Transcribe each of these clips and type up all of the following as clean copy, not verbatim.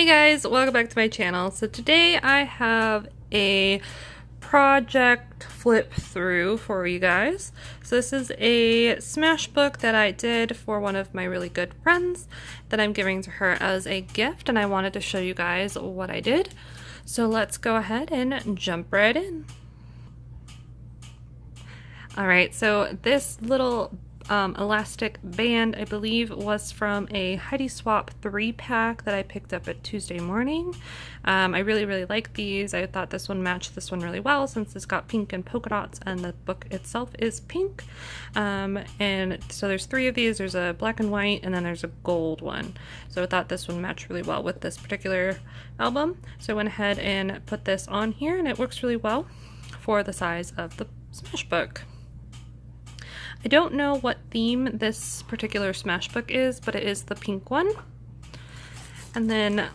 Hey guys, welcome back to my channel. So today I have a project flip through for you guys. So this is a smash book that I did for one of my really good friends that I'm giving to her as a gift, and I wanted to show you guys what I did. So let's go ahead and jump right in. Alright, so this little elastic band, I believe, was from a Heidi Swap 3-pack that I picked up at Tuesday morning. I really like these. I thought this one matched this one really well since it's got pink and polka dots and the book itself is pink. And so there's 3 of these. There's a black and white and then there's a gold one. So I thought this one matched really well with this particular album. So I went ahead and put this on here and it works really well for the size of the smash book. I don't know what theme this particular smash book is, but it is the pink one. And then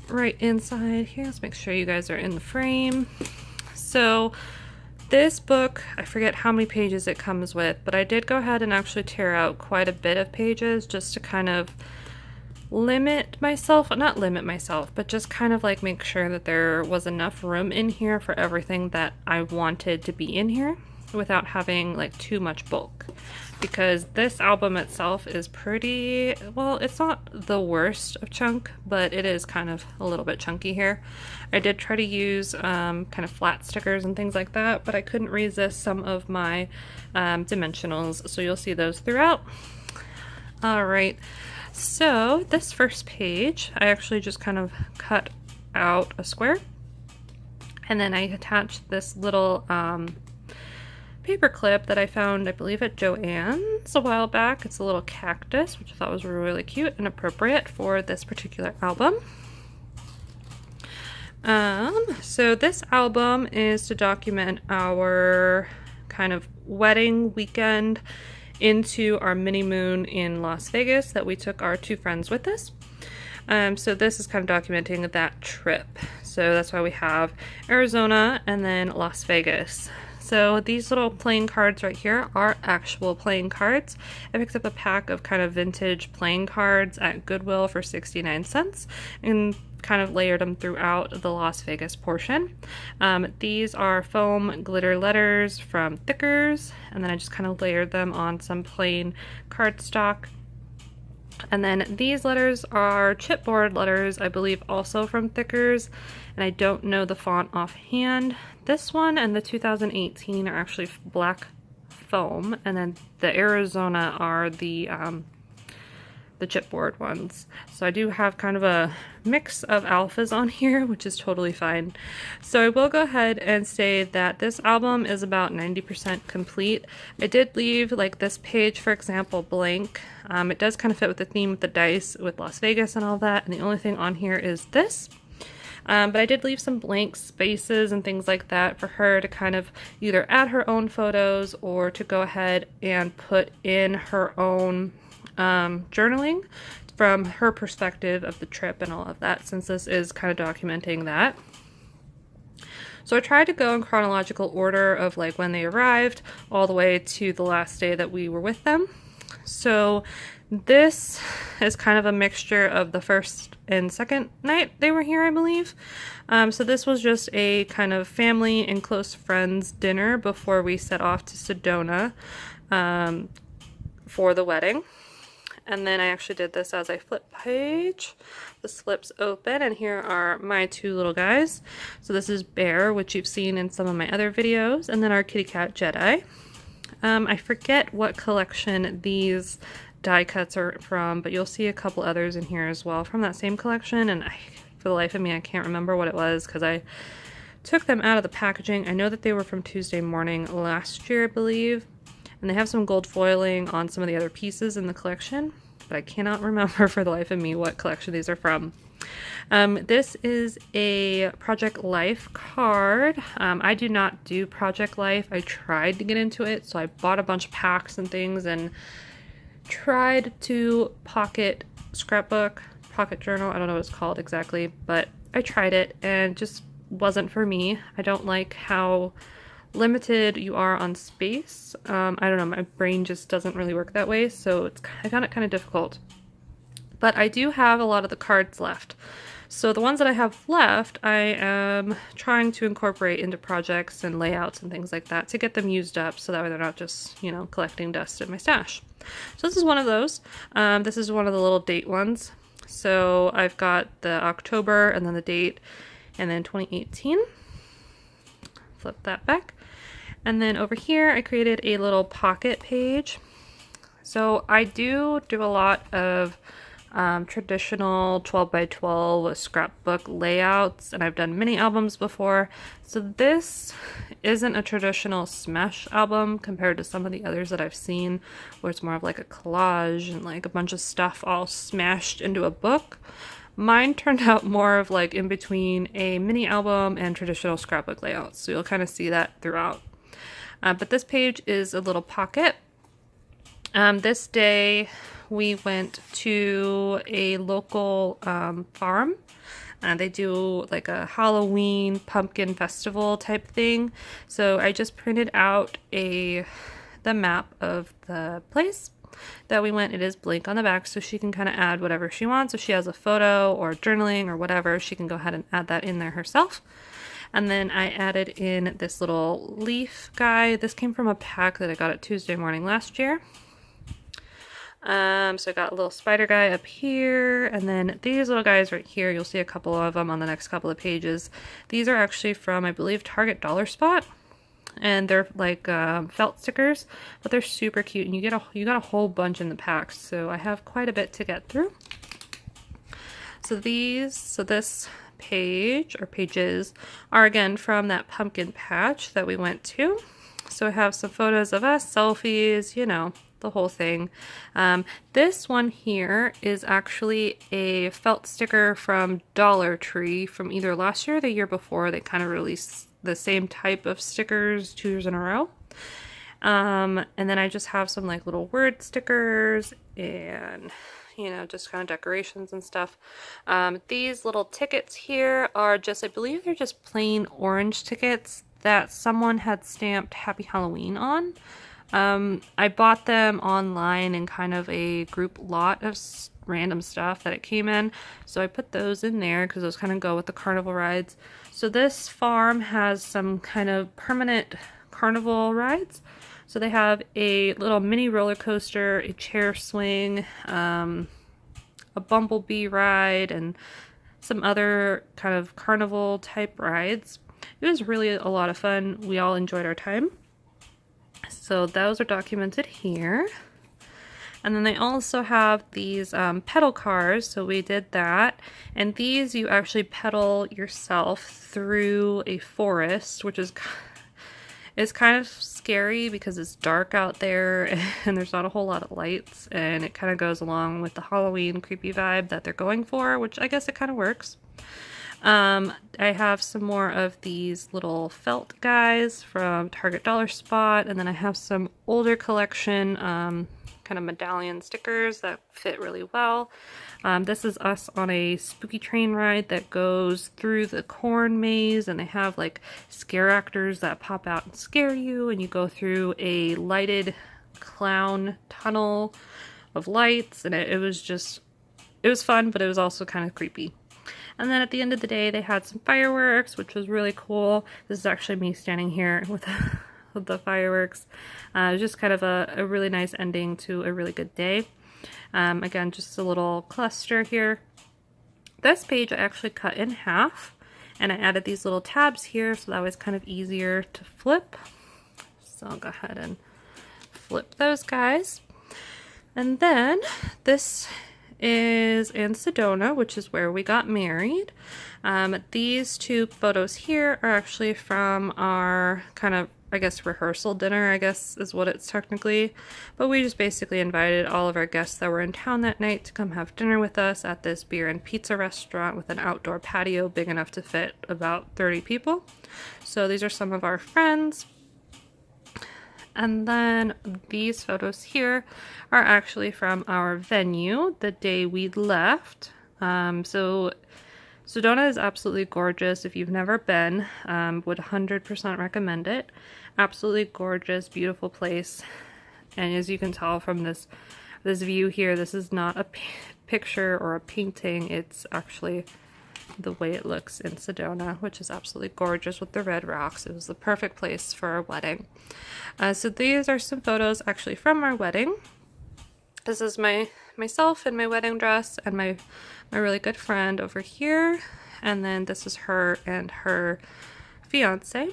right inside here, let's make sure you guys are in the frame. So this book, I forget how many pages it comes with, but I did go ahead and actually tear out quite a bit of pages just to kind of limit myself, not limit myself, but just kind of like make sure that there was enough room in here for everything that I wanted to be in here, without having like too much bulk, because this album itself is pretty, well, it's not the worst of chunk, but it is kind of a little bit chunky here. I did try to use kind of flat stickers and things like that, but I couldn't resist some of my dimensionals, so you'll see those throughout. Alright, so this first page, I actually just kind of cut out a square, and then I attached this little paper clip that I found, I believe, at Joann's a while back. It's a little cactus, which I thought was really cute and appropriate for this particular album. So this album is to document our kind of wedding weekend into our mini moon in Las Vegas that we took our 2 friends with us. So this is kind of documenting that trip. So that's why we have Arizona and then Las Vegas. So these little playing cards right here are actual playing cards. I picked up a pack of kind of vintage playing cards at Goodwill for 69 cents and kind of layered them throughout the Las Vegas portion. These are foam glitter letters from Thickers, and then I just kind of layered them on some plain cardstock. And then these letters are chipboard letters, I believe, also from Thickers, and I don't know the font offhand. This one and the 2018 are actually black foam, and then the Arizona are the chipboard ones. So I do have kind of a mix of alphas on here, which is totally fine. So I will go ahead and say that this album is about 90% complete. I did leave like this page, for example, blank. It does kind of fit with the theme with the dice with Las Vegas and all that, and the only thing on here is this. But I did leave some blank spaces and things like that for her to kind of either add her own photos or to go ahead and put in her own journaling from her perspective of the trip and all of that, since this is kind of documenting that. So I tried to go in chronological order of like when they arrived all the way to the last day that we were with them. So this is kind of a mixture of the first and second night they were here, I believe. So this was just a kind of family and close friends dinner before we set off to Sedona for the wedding. And then I actually did this as a flip page. This flips open, and here are my 2 little guys. So this is Bear, which you've seen in some of my other videos, and then our kitty cat Jedi. I forget what collection these die cuts are from, but you'll see a couple others in here as well from that same collection, and for the life of me I can't remember what it was because I took them out of the packaging. I know that they were from Tuesday morning last year, I believe, and they have some gold foiling on some of the other pieces in the collection, but I cannot remember for the life of me what collection these are from. This is a Project Life card. I do not do Project Life. I tried to get into it, so I bought a bunch of packs and things and tried to pocket scrapbook, pocket journal, I don't know what it's called exactly, but I tried it and it just wasn't for me. I don't like how limited you are on space. I don't know, my brain just doesn't really work that way, so I found it kind of difficult. But I do have a lot of the cards left. So the ones that I have left, I am trying to incorporate into projects and layouts and things like that to get them used up so that way they're not just, you know, collecting dust in my stash. So this is one of those. This is one of the little date ones. So I've got the October and then the date and then 2018. Flip that back. And then over here I created a little pocket page. So I do a lot of traditional 12 by 12 scrapbook layouts, and I've done mini albums before. So this isn't a traditional smash album compared to some of the others that I've seen where it's more of like a collage and like a bunch of stuff all smashed into a book. Mine turned out more of like in between a mini album and traditional scrapbook layouts, so you'll kind of see that throughout. But this page is a little pocket. This day we went to a local farm. They do like a Halloween pumpkin festival type thing. So I just printed out the map of the place that we went. It is blank on the back, so she can kind of add whatever she wants. If she has a photo or journaling or whatever, she can go ahead and add that in there herself. And then I added in this little leaf guy. This came from a pack that I got at Tuesday morning last year. So I got a little spider guy up here, and then these little guys right here, you'll see a couple of them on the next couple of pages. These are actually from, I believe, Target Dollar Spot, and they're like felt stickers, but they're super cute, and you got a whole bunch in the pack, so I have quite a bit to get through. So this page or pages are again from that pumpkin patch that we went to. So I have some photos of us, selfies, you know, the whole thing. This one here is actually a felt sticker from Dollar Tree from either last year or the year before. They kind of released the same type of stickers 2 years in a row. And then I just have some like little word stickers and, you know, just kind of decorations and stuff. These little tickets here are just, I believe they're just plain orange tickets that someone had stamped Happy Halloween on. I bought them online in kind of a group lot of random stuff that it came in. So I put those in there because those kind of go with the carnival rides. So this farm has some kind of permanent carnival rides. So they have a little mini roller coaster, a chair swing, a bumblebee ride, and some other kind of carnival type rides. It was really a lot of fun. We all enjoyed our time. So those are documented here. And then they also have these pedal cars, so we did that. And these you actually pedal yourself through a forest, which is kind of scary because it's dark out there and there's not a whole lot of lights, and it kind of goes along with the Halloween creepy vibe that they're going for, which I guess it kind of works. I have some more of these little felt guys from Target Dollar Spot, and then I have some older collection kind of medallion stickers that fit really well. This is us on a spooky train ride that goes through the corn maze, and they have like scare actors that pop out and scare you, and you go through a lighted clown tunnel of lights, and it was fun, but it was also kind of creepy. And then at the end of the day, they had some fireworks, which was really cool. This is actually me standing here with the fireworks. It was just kind of a really nice ending to a really good day. Again, just a little cluster here. This page I actually cut in half, and I added these little tabs here, so that was kind of easier to flip. So I'll go ahead and flip those guys. And then this is in Sedona, which is where we got married. These two photos here are actually from our kind of, I guess, rehearsal dinner, I guess is what it's technically. But we just basically invited all of our guests that were in town that night to come have dinner with us at this beer and pizza restaurant with an outdoor patio big enough to fit about 30 people. So these are some of our friends. And then these photos here are actually from our venue the day we left. So Sedona is absolutely gorgeous. If you've never been, would 100% recommend it. Absolutely gorgeous, beautiful place. And as you can tell from this view here, this is not a picture or a painting. It's actually the way it looks in Sedona, which is absolutely gorgeous with the red rocks. It was the perfect place for our wedding. So these are some photos actually from our wedding. This is myself in my wedding dress and my really good friend over here. And then this is her and her fiance.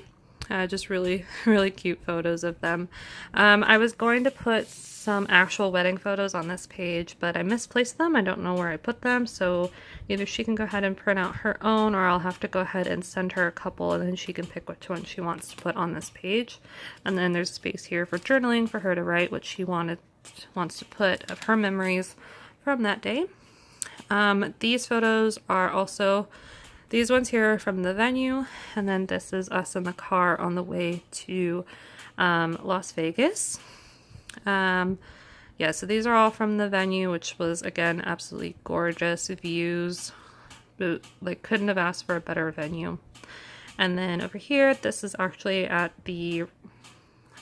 Just really, really cute photos of them. I was going to put some actual wedding photos on this page, but I misplaced them. I don't know where I put them, so either she can go ahead and print out her own, or I'll have to go ahead and send her a couple, and then she can pick which one she wants to put on this page. And then there's space here for journaling for her to write what she wants to put of her memories from that day. These photos are also... These ones here are from the venue, and then this is us in the car on the way to Las Vegas. Yeah, so these are all from the venue, which was, again, absolutely gorgeous views. Like, couldn't have asked for a better venue. And then over here, this is actually at the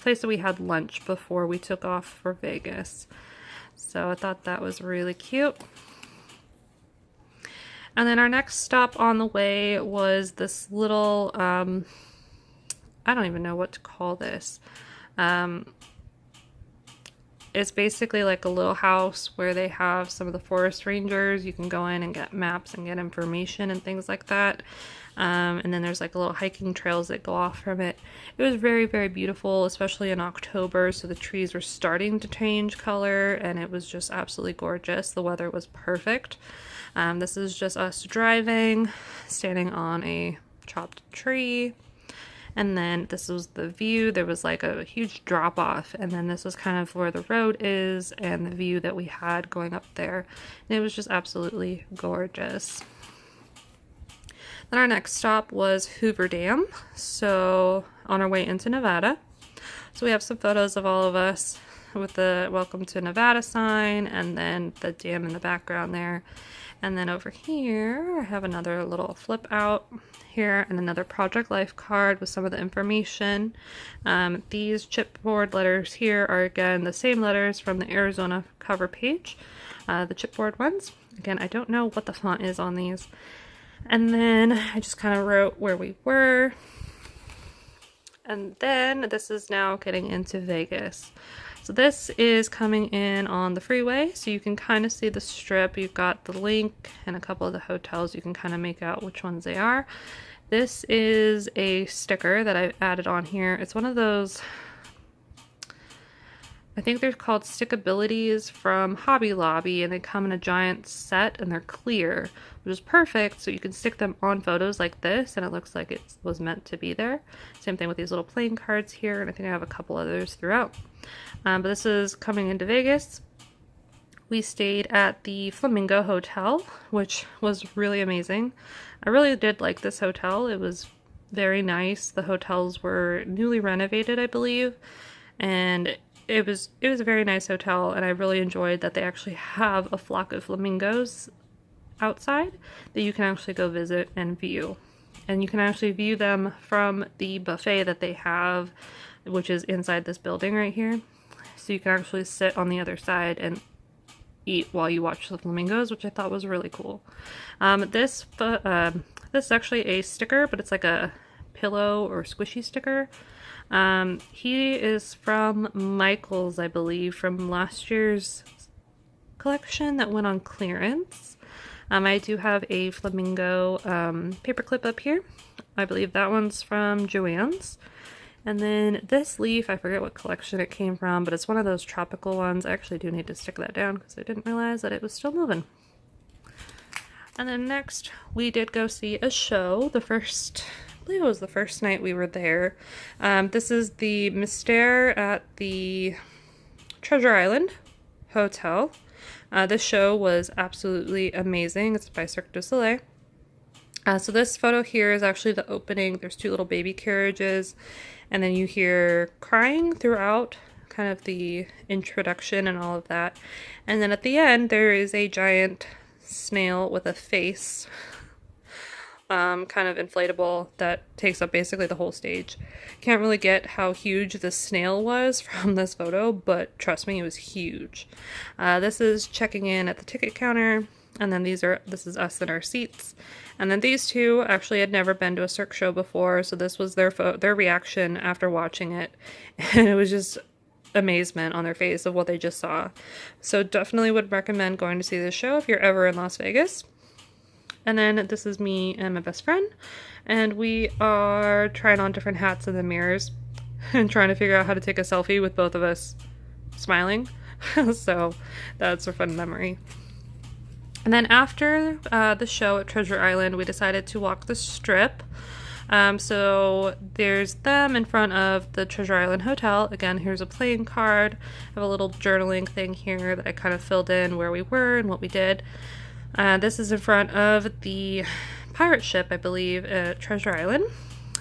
place that we had lunch before we took off for Vegas. So I thought that was really cute. And then our next stop on the way was this little, I don't even know what to call this. It's basically like a little house where they have some of the forest rangers. You can go in and get maps and get information and things like that. And then there's like little hiking trails that go off from it. It was very, very beautiful, especially in October. So the trees were starting to change color and it was just absolutely gorgeous. The weather was perfect. This is just us driving, standing on a chopped tree. And then this was the view. There was like a huge drop off. And then this was kind of where the road is and the view that we had going up there. And it was just absolutely gorgeous. Then our next stop was Hoover Dam. So on our way into Nevada. So we have some photos of all of us with the Welcome to Nevada sign and then the dam in the background there. And then over here, I have another little flip out here and another Project Life card with some of the information. These chipboard letters here are, again, the same letters from the Arizona cover page. The chipboard ones. Again, I don't know what the font is on these. And then I just kind of wrote where we were. And then this is now getting into Vegas. So this is coming in on the freeway, so you can kind of see the strip. You've got the link and a couple of the hotels. You can kind of make out which ones they are. This is a sticker that I've added on here. It's one of those, I think they're called Stickabilities from Hobby Lobby, and they come in a giant set and they're clear, which is perfect. So you can stick them on photos like this and it looks like it was meant to be there. Same thing with these little playing cards here, and I think I have a couple others throughout. But this is coming into Vegas. We stayed at the Flamingo Hotel, which was really amazing. I really did like this hotel. It was very nice. The hotels were newly renovated, I believe, and it was a very nice hotel, and I really enjoyed that they actually have a flock of flamingos outside that you can actually go visit and view. And you can actually view them from the buffet that they have, which is inside this building right here. So you can actually sit on the other side and eat while you watch the flamingos, which I thought was really cool. This is actually a sticker, but it's like a pillow or squishy sticker. He is from Michael's, I believe, from last year's collection that went on clearance. I do have a flamingo paperclip up here. I believe that one's from Joann's. And then this leaf, I forget what collection it came from, but it's one of those tropical ones. I actually do need to stick that down because I didn't realize that it was still moving. And then next, we did go see a show. I believe it was the first night we were there. This is the Mystère at the Treasure Island Hotel. This show was absolutely amazing. It's by Cirque du Soleil. So this photo here is actually the opening. There's two little baby carriages, and then you hear crying throughout, kind of the introduction and all of that. And then at the end, there is a giant snail with a face, kind of inflatable, that takes up basically the whole stage. Can't really get how huge the snail was from this photo, but trust me, it was huge. This is checking in at the ticket counter. And then this is us in our seats. And then these two actually had never been to a Cirque show before, so this was their reaction after watching it. And it was just amazement on their face of what they just saw. So definitely would recommend going to see this show if you're ever in Las Vegas. And then this is me and my best friend, and we are trying on different hats in the mirrors and trying to figure out how to take a selfie with both of us smiling. So that's a fun memory. And then after the show at Treasure Island, we decided to walk the Strip. So there's them in front of the Treasure Island Hotel. Again, here's a playing card. I have a little journaling thing here that I kind of filled in where we were and what we did. This is in front of the pirate ship, I believe, at Treasure Island.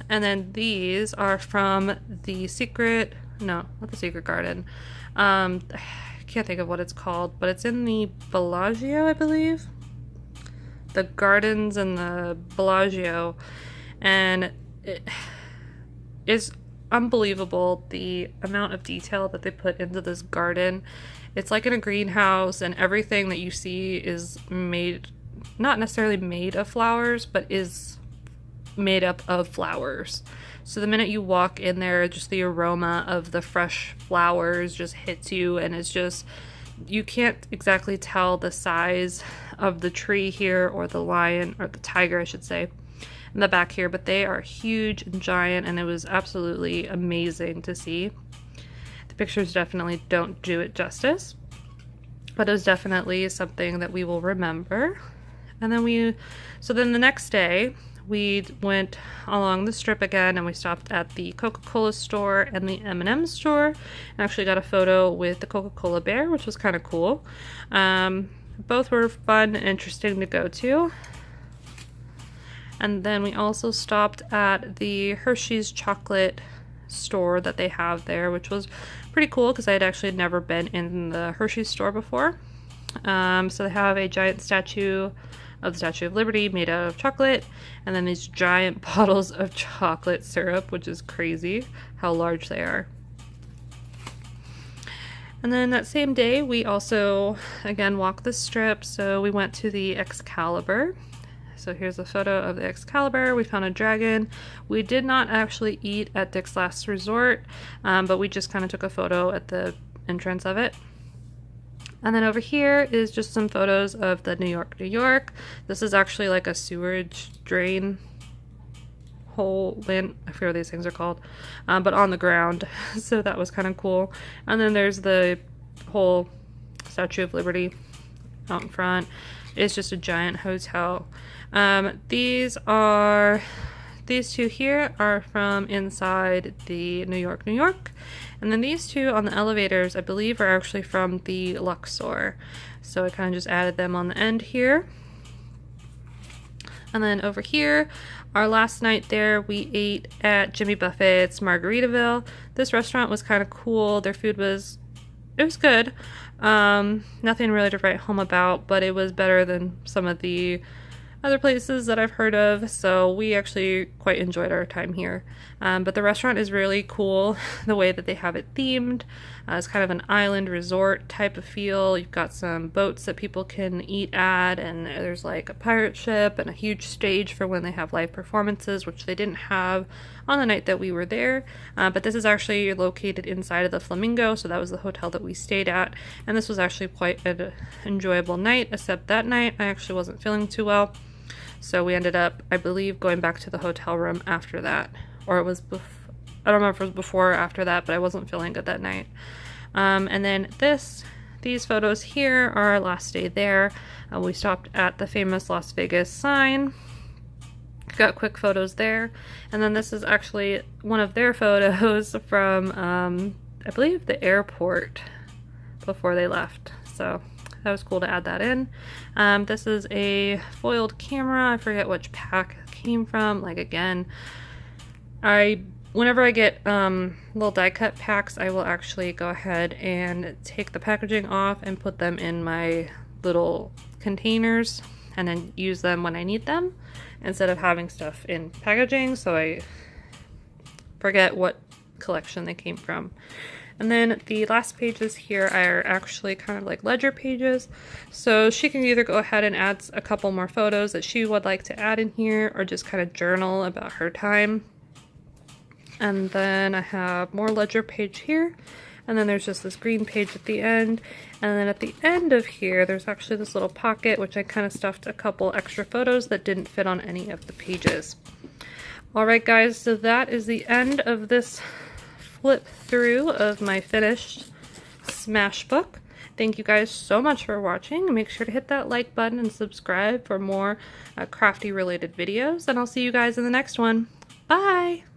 And then these are from the secret, no, not the secret garden. I can't think of what it's called, but it's in the Bellagio, I believe. The gardens in the Bellagio. And it is unbelievable the amount of detail that they put into this garden. It's like in a greenhouse, and everything that you see is made, not necessarily made of flowers, but is made up of flowers. So the minute you walk in there, just the aroma of the fresh flowers just hits you, and it's just, you can't exactly tell the size of the tree here, or the lion, or the tiger I should say, in the back here, but they are huge and giant, and it was absolutely amazing to see. The pictures definitely don't do it justice, but it was definitely something that we will remember. And then so then the next day, we went along the Strip again, and we stopped at the Coca-Cola store and the M&M store, and actually got a photo with the Coca-Cola bear, which was kind of cool. Both were fun and interesting to go to. And then we also stopped at the Hershey's chocolate store that they have there, which was pretty cool because I had actually never been in the Hershey's store before. So they have a giant statue of the Statue of Liberty made out of chocolate, and then these giant bottles of chocolate syrup, which is crazy how large they are. And then that same day, we also, again, walked the Strip, so we went to the Excalibur. So here's a photo of the Excalibur. We found a dragon. We did not actually eat at Dick's Last Resort, but we just kind of took a photo at the entrance of it. And then over here is just some photos of the New York, New York. This is actually like a sewage drain hole, I forget what these things are called, but on the ground. So that was kind of cool. And then there's the whole Statue of Liberty out in front. It's just a giant hotel. These two here are from inside the New York, New York. And then these two on the elevators, I believe, are actually from the Luxor. So I kind of just added them on the end here. And then over here, our last night there, we ate at Jimmy Buffett's Margaritaville. This restaurant was kind of cool. Their food was good. Nothing really to write home about, but it was better than some of the other places that I've heard of, so we actually quite enjoyed our time here. But the restaurant is really cool, the way that they have it themed. It's kind of an island resort type of feel. You've got some boats that people can eat at, and there's like a pirate ship and a huge stage for when they have live performances, which they didn't have on the night that we were there. But this is actually located inside of the Flamingo, so that was the hotel that we stayed at, and this was actually quite an enjoyable night, except that night I actually wasn't feeling too well. So we ended up, I believe, going back to the hotel room after that. Or it was, I don't remember if it was before or after that, but I wasn't feeling good that night. And then these photos here are our last day there. We stopped at the famous Las Vegas sign. Got quick photos there. And then this is actually one of their photos from, I believe, the airport before they left. So that was cool to add that in. This is a foiled camera. I forget which pack it came from. Like, again, whenever I get little die cut packs, I will actually go ahead and take the packaging off and put them in my little containers and then use them when I need them instead of having stuff in packaging, so I forget what collection they came from. And then the last pages here are actually kind of like ledger pages. So she can either go ahead and add a couple more photos that she would like to add in here, or just kind of journal about her time. And then I have more ledger page here. And then there's just this green page at the end. And then at the end of here, there's actually this little pocket, which I kind of stuffed a couple extra photos that didn't fit on any of the pages. Alright guys, so that is the end of this flip through of my finished Smash book. Thank you guys so much for watching. Make sure to hit that like button and subscribe for more crafty related videos. And I'll see you guys in the next one. Bye!